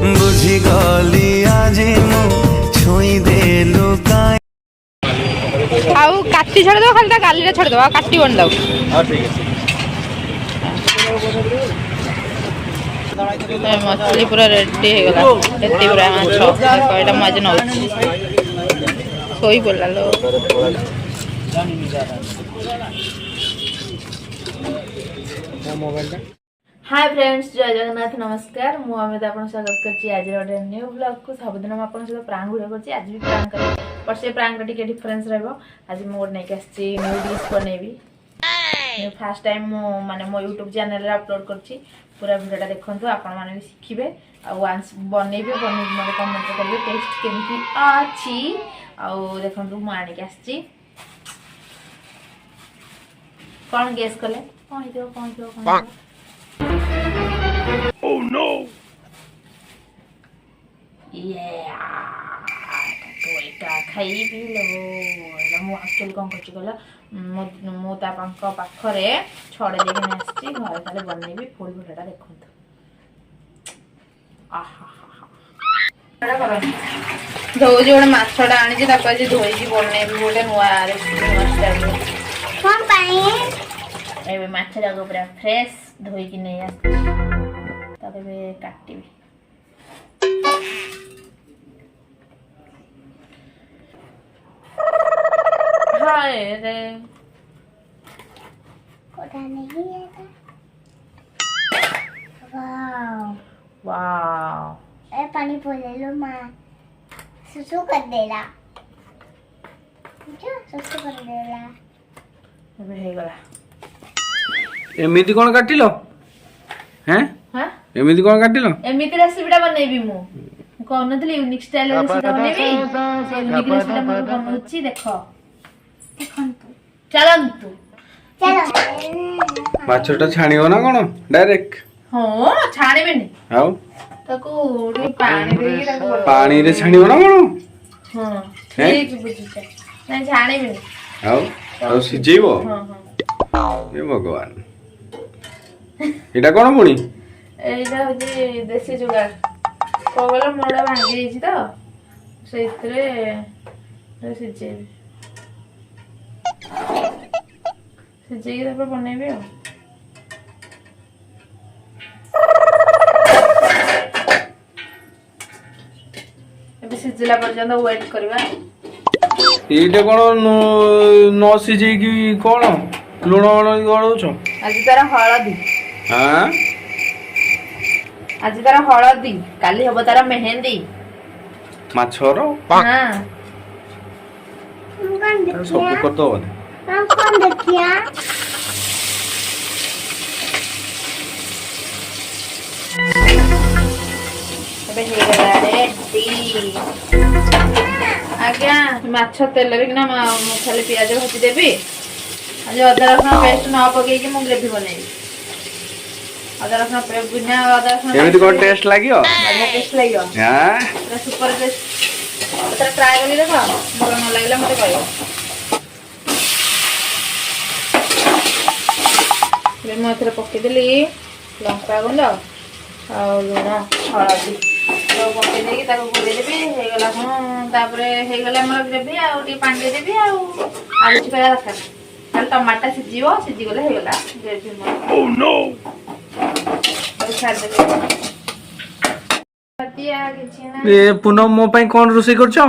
बुझी गली आज मु छुई देलु काई आउ काटी छड़ दो खाली गाली रे छड़ दो आ काटी बन दो हां ठीक है मछली पूरा रेडी हो गला एते पूरा माछ कोइटा मज न सोई बोला लो हाय फ्रेंड्स जय जगन्नाथ नमस्कार मु अमित आपन स्वागत करछि आज रे न्यू ब्लॉग को सबदिन हम आपन सहित प्रांग वीडियो करछि आज भी प्रांग कर पर से प्रांग टिके डिफरेंस रहबो आज मु नै के आछि न्यू डिश बनेबी फर्स्ट टाइम मु माने मो YouTube चैनल रे अपलोड करछि पूरा वीडियोटा देखंतु आपन माने भी सिखिबे आ वांस बनेबे मते कमेंट करबे टेस्ट केमती अछि आ देखंतु मु आनी के आछि कोन गेस करले कोन हितो Oh no! Yeah! तो एटा खाई भी लो एला मु एक्चुअली कोन करछि गला मो ता पाखरे छड़े लेके आछि घर खाली बनेबी फुल भिडियोटा देखंतु आहा एटा करो जो जोड माछडा आनी जे ताको जे धोई जी बनेबी गोटे नुआ रेसिपी स्टाइल कोन पाई एबे माछडा को पूरा फ्रेश धोई कि नै आछि तबे काटिबी हाय रे कोटा नहीं है वाओ वाओ ए पानी पोले लो मां सुसु कर देला जो सुसु कर देला अबे हे गला एमिति कोन काटिलो हैं हां एमिति कोन काटिलो एमिति रेसिपीटा बनेबी मु कोन नथली यूनिक स्टाइल रेसिपीटा बनेबी से यूनिक रेसिपीटा मु बनउची देखो देखंतु चलंतु चलो माछटा छाणियो ना कोन डायरेक्ट हो छाणीबेनी आउ ताको पानी देई ताको पानी रे छाणियो ना कोन हां ठीक बुझिछे नै छाणीबेनी आउ सिजेइबो हां हे भगवान एटा कोन पुणी एटा होजे देसी जुगाड़ कोगला मोड़ा भांगी देछि तो सेइतरे सिजेबी सिजेई तापर बनेबी आ एबे सिजला पर्यंत वेट करबा एटा कोन न सिजेई की कोन लुण गळौछ आज तार हळदी हां आज तार हळदी काली हबो तार मेहंदी माछरो हां सब करतो हम कोन देखिया अबे हे गला रेडी आज्ञा माछ तेल रे ना खाली पियाज भाजी देबी आज अदा रसुण पेस्ट न पके कि मु ग्रेवी बनेबी अदा रसुण पेस्ट बिना अदा रसुण एमिति कोन टेस्ट लागियो बढ़िया टेस्ट लागियो हां पूरा सुपर टेस्ट तो ट्राई करी देखो भल न लागला मते कहयो ले मु एथरे पके देली लंका गुंड आ लुण हळदी तो पके देकी ताको गोले देबी हे गला कोन तापरे हे गला हमर ग्रेवी आ टी पानी दे देबी आ आलू चिपरा रखा कल टमाटर सिजियो सिजि गले हे गला ग्रेवी म ओह नो छाड़ दे पतिया किछि ना ए पुनम मो पई कोन रोसई करछो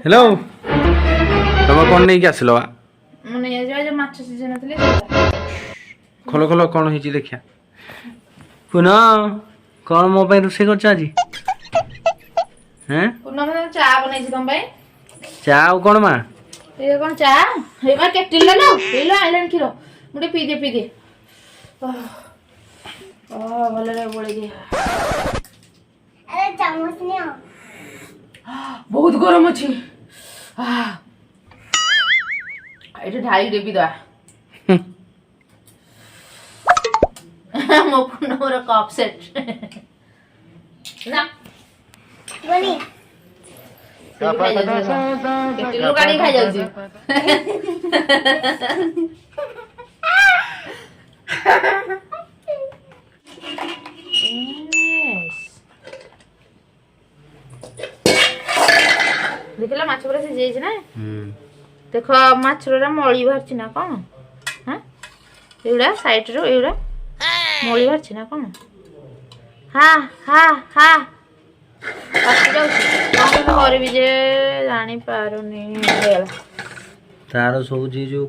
हेलो तब कोन नै के आसलो मने जो माछ सीजन नथले खोलो खोलो कोन हिची देखिया पुनः कोन मो पई रोसई करछो आजी हैं पुनः मने चा बनै छी तम पई चा कोन मा ए कोन चा हे बा केटिल लो हेलो आइलैंड खीरो मुटे पी दे ओ भले रे बोले दे अरे चामच नियो बहुत गरम अछि एटा ढाई देबी दा मो पुनोर कप सेट ना बनी केटिल गाड़ी खा जाउछी ମାଛ ପୁରା ସିଝି ଯାଇଛି ନା ଦେଖ ମାଛର ମଳି ବାହାରିଛି ନା କଣ ହଁ ଏଗୁଡ଼ା ସାଇଡରୁ ଏଗୁଡ଼ା ମଳି ବାହାରିଛି ନା କଣ ହା ହା ହା କଟି ଯାଉଛି କଣ କରିବି ଯେ ଜାଣିପାରୁନି तार सब जी जो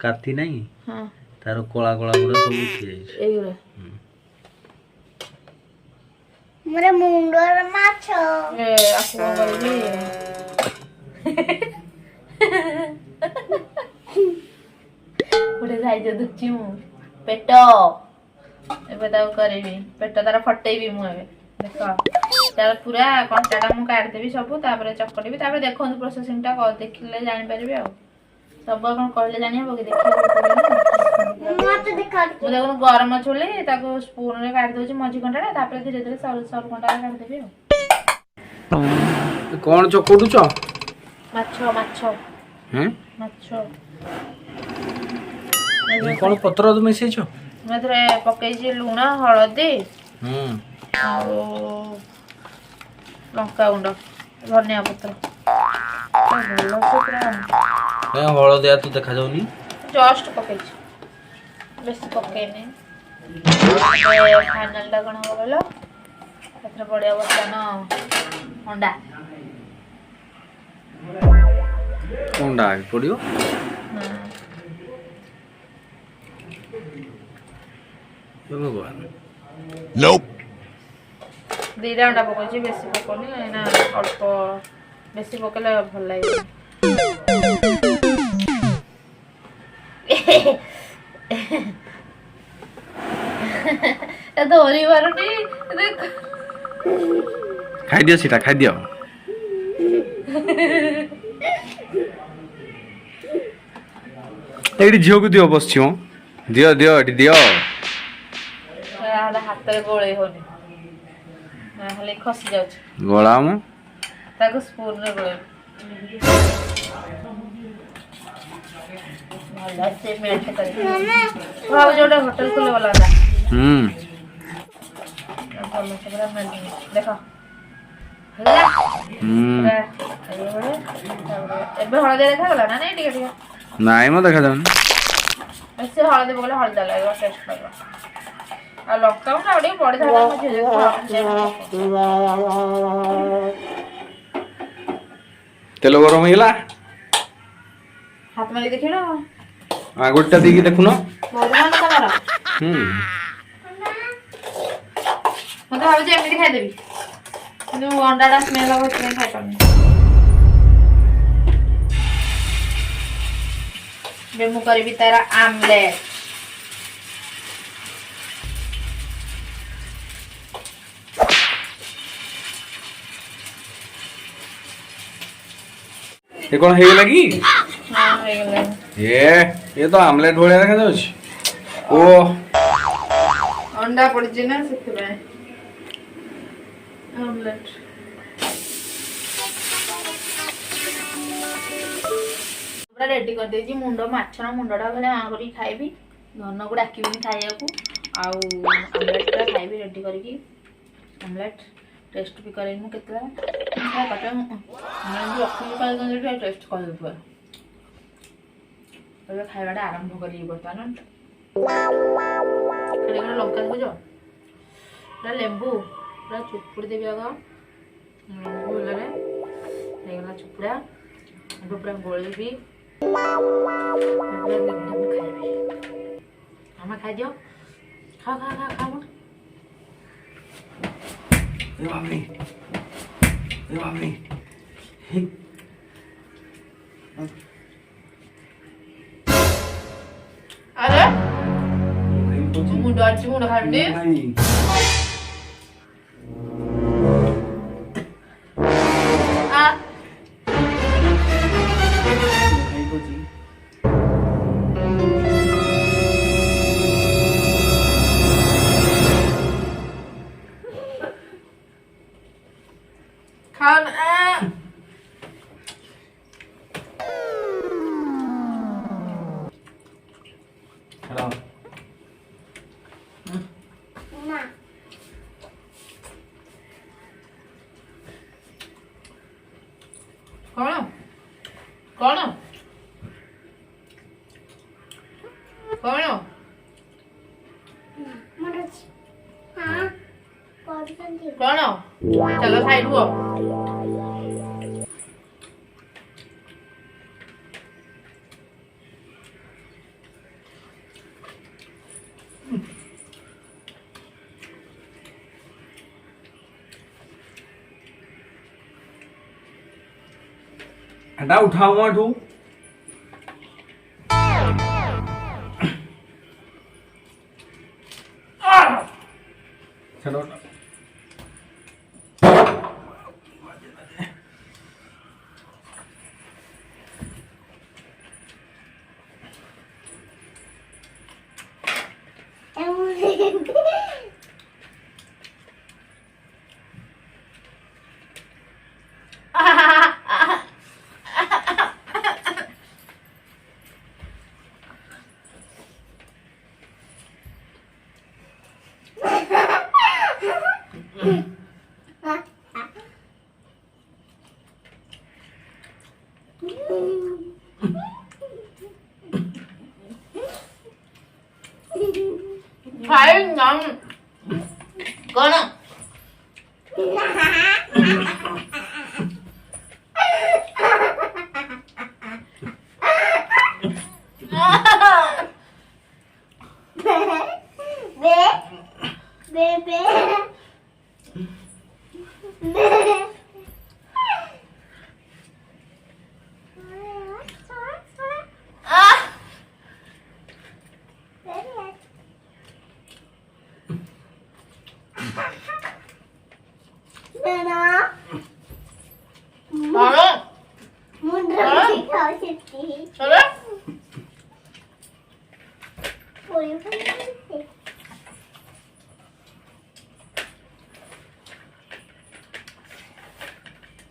काती नहीं हाँ तार कला कला गुड़ा सब उठी जाई एगुड़ा मेरे मुंडर माछो ए आको करबी उठे जाई जे दुची मु पेट एबे ताऊ करबी पेट तारा फटेबी मु एबे देखो तार पूरा कंटाटा मु काट देबी सब तापर चकटीबी तापर देखो प्रोसेसिंग टा देखिले जानि परबी आ सब कौन कहले जानी हो कि देखिए मत दिखा मु देखो गरम छोले ताको स्पून रे काट दोची मझी कंटाटा तापर धीरे धीरे सर सर कंटाटा काट देबी आ कौन चकोडु छ माछो माछो हैं माछो कौन पत्र तो मिसै छ मधुरे पकई छी लूण हळदी आ लंका गुंड धनिया पत्र भलो से पूरा ए हळदिया तो देखा जाउनी जस्ट पकई छी बेसी पकई नहीं फाइनल टा कोन हो गलो एथरे बढ़िया बसान अंडा अंडा पड़ियो भगवान दीटा अंडा पकई बेसी पकोनी ना अल्प बेसी पकले भल लागे ए धोरी बारनी देख खाइ दियो सीता खाइ दियो एडी झियो को दियो बसछियो दियो दियो एडी दियो हाथ रे गोळे होनी ना खाली खसी जाउछ गोळा मु ताको स्पून रे गोळे भला से मेल्ट कर भाव जोटा होटल खुले वाला था भलो से पूरा मेल्ट देखो होला एबे हळदी देखा गला ना नहीं टिके टिके नाइ म देखा जाउन ऐसे हळदी बगले हळदी लागो टेस्ट लागो आ लॉकडाउन ना ओडी पड़ी था मुझे तेल गरम हिला हाथ मारी देखिलो आगुटा दिकी देखुनो बहुत मन तमरा मते भाबे जे एमिति खाइ देबी কিন্তু अंडाटा स्मेल हो छै खाइ पानी बेमु करबी तारा आमलेट ये कौन हे लगी हां हो गेलै ये तो आमलेट भलिया देखा जाउछ ओ अंडा पड़ी जे ना सिखबे आमलेट पूरा रेडी कर देजी मुंडो माछर मुंडोटा भले आ करी खाइबी धन को डाकिबिनी खाइया को आउ आमलेट पूरा खाइबी रेडी करके आमलेट टेस्ट भी करे मु केतला कटे मैं जो रखी पाल गंजे टेस्ट कर दे पर ଏବେ ଖାଇବାଟା ଆରମ୍ଭ କରିବି ବର୍ତ୍ତମାନ ଖାଲି ଗୋଟେ ଲଙ୍କା ଦେବି ଯୋ ପୁରା ଲେମ୍ବୁ ପୁରା ଚୁପୁଡ଼ି ଦେବି ଆଗ ଲେମ୍ବୁ ହେଲାରେ ହେଇଗଲା ଚୁପୁଡ଼ା ଏବେ ପୁରା ଗୋଳେଇବି ଖାଇବି ଆମେ ଖାଇଦିଅ ଖା ଖା ଖା ଖା बापरे अरे मुंडो अच्छी मुंडो खाइबे आ खान कौन ମୋର ହଁ କରୁଛନ୍ତି କଣ ଚାଲ ସାଇଡ ହୁଅ ଏଟା ଉଠାଉ ମ ଏଠୁ ସେଟା ଉଠା। ଭାଇ ନାମ କଣ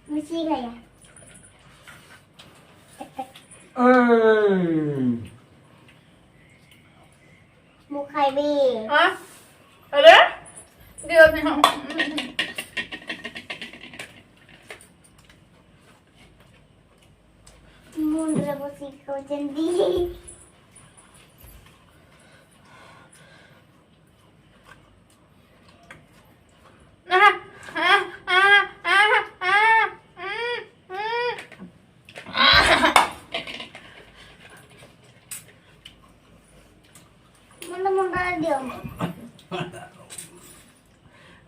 मिशी गया मुखाई भी अरे दियो दियो मुंडरे बसी को जल्दी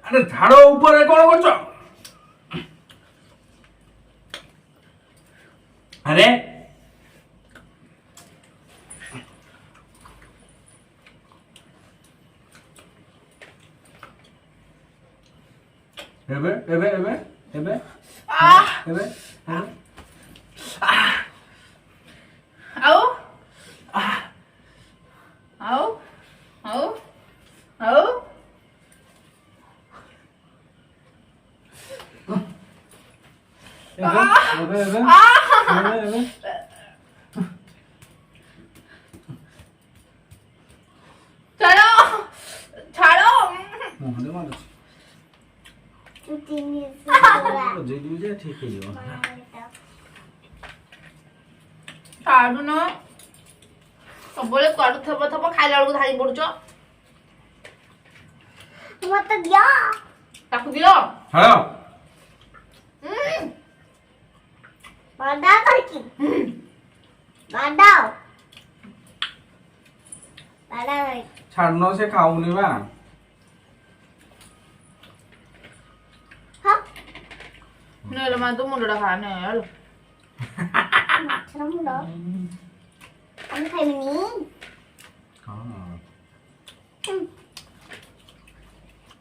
अरे झाड़ ऊपर कौन कर अरे एबे एबे एबे एबे एबे आओ आओ आओ आओ एबे एबे एबे छाड़ो छाड़ो मुहरे मार तू तीन से जे जे ठीक है यो छाड़ू न सबले काटू थब थब खाइला बेलକୁ धाई पडुछ मत दिया ताकू दियो हां बाडा करकी बाडा बाडा छाड़नो से खाऊनी बा हां नेल मा तो मुंडा खा नेल मच्छर मुंडा हम खाइबनी हां